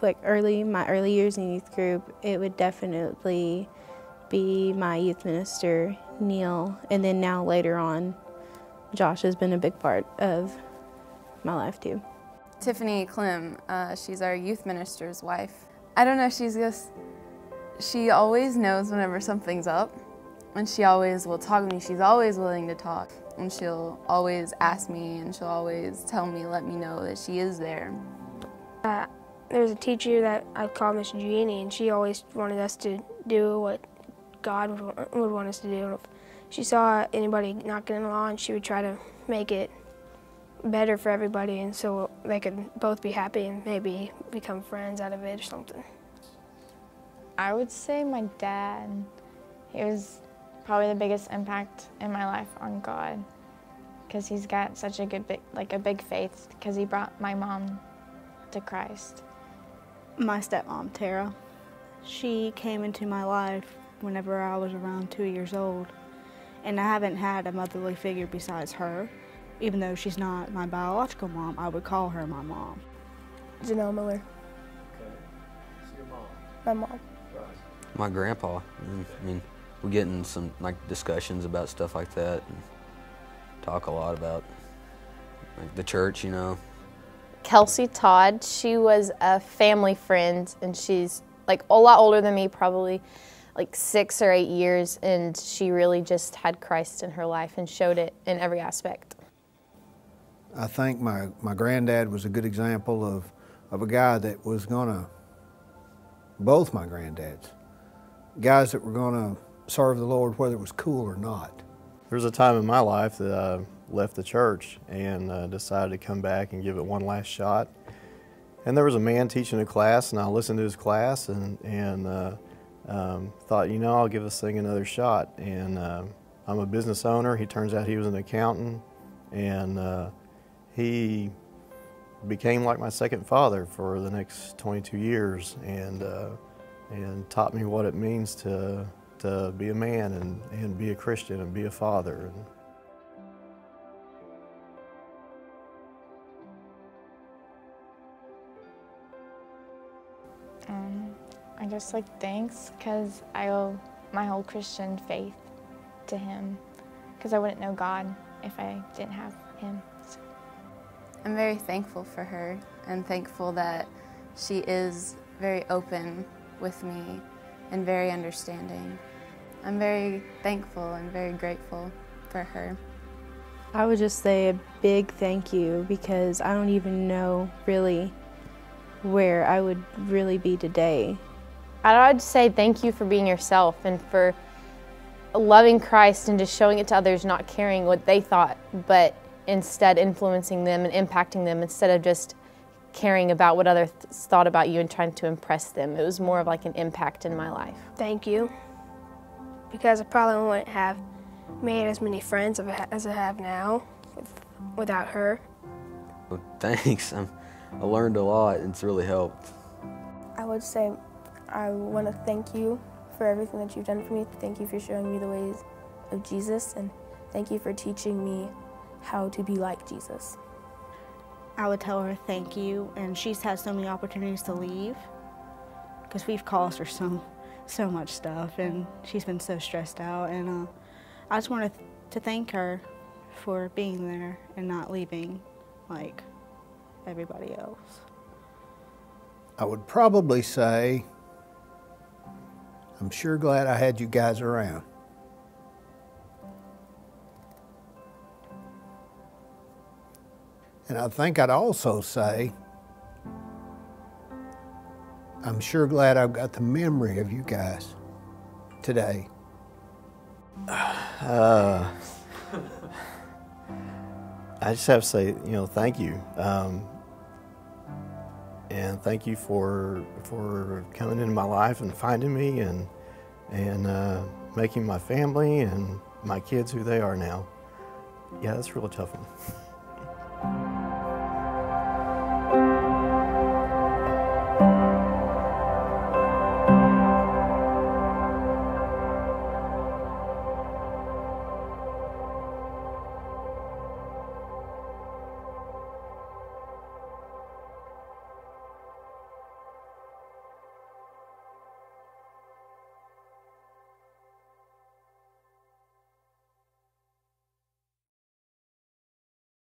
like my early years in youth group, it would definitely be my youth minister, Neil, and then now later on, Josh has been a big part of my life too. Tiffany Clem, she's our youth minister's wife. I don't know, she always knows whenever something's up, and she always will talk with me. She's always willing to talk, and she'll always ask me, and she'll always tell me, let me know that she is there. There's a teacher that I call Miss Jeannie, and she always wanted us to do what God would want us to do. If she saw anybody not getting along, she would try to make it better for everybody, and so they could both be happy and maybe become friends out of it or something. I would say my dad. He was probably the biggest impact in my life on God, because he's got such a big faith, because he brought my mom to Christ. My stepmom, Tara. She came into my life whenever I was around 2 years old, and I haven't had a motherly figure besides her. Even though she's not my biological mom, I would call her my mom. Janelle Miller. Okay. So your mom? My mom. Right. My grandpa. I mean, we get in some discussions about stuff like that, and talk a lot about the church, you know. Kelsey Todd, she was a family friend, and she's a lot older than me, probably 6 or 8 years, and she really just had Christ in her life and showed it in every aspect. I think my granddad was a good example of a guy that was both my granddads, guys that were gonna serve the Lord whether it was cool or not. There was a time in my life that I left the church and decided to come back and give it one last shot. And there was a man teaching a class, and I listened to his class and thought, I'll give this thing another shot. And I'm a business owner. He turns out he was an accountant, and he became like my second father for the next 22 years, and taught me what it means to be a man and be a Christian and be a father. I just thanks, because I owe my whole Christian faith to him, because I wouldn't know God if I didn't have him. So. I'm very thankful for her, and thankful that she is very open with me and very understanding. I'm very thankful and very grateful for her. I would just say a big thank you, because I don't even know really where I would really be today. I'd say thank you for being yourself and for loving Christ and just showing it to others, not caring what they thought, but instead influencing them and impacting them instead of just caring about what others thought about you and trying to impress them. It was more of an impact in my life. Thank you, because I probably wouldn't have made as many friends as I have now without her. Well, thanks. I learned a lot. It's really helped. I would say I want to thank you for everything that you've done for me. Thank you for showing me the ways of Jesus, and thank you for teaching me how to be like Jesus. I would tell her thank you, and she's had so many opportunities to leave, because we've caused her so much stuff, and she's been so stressed out, and I just wanted to thank her for being there and not leaving like everybody else. I would probably say, I'm sure glad I had you guys around. And I think I'd also say, I'm sure glad I've got the memory of you guys today. I just have to say, thank you. And thank you for coming into my life and finding me and making my family and my kids who they are now. Yeah, that's a real tough one.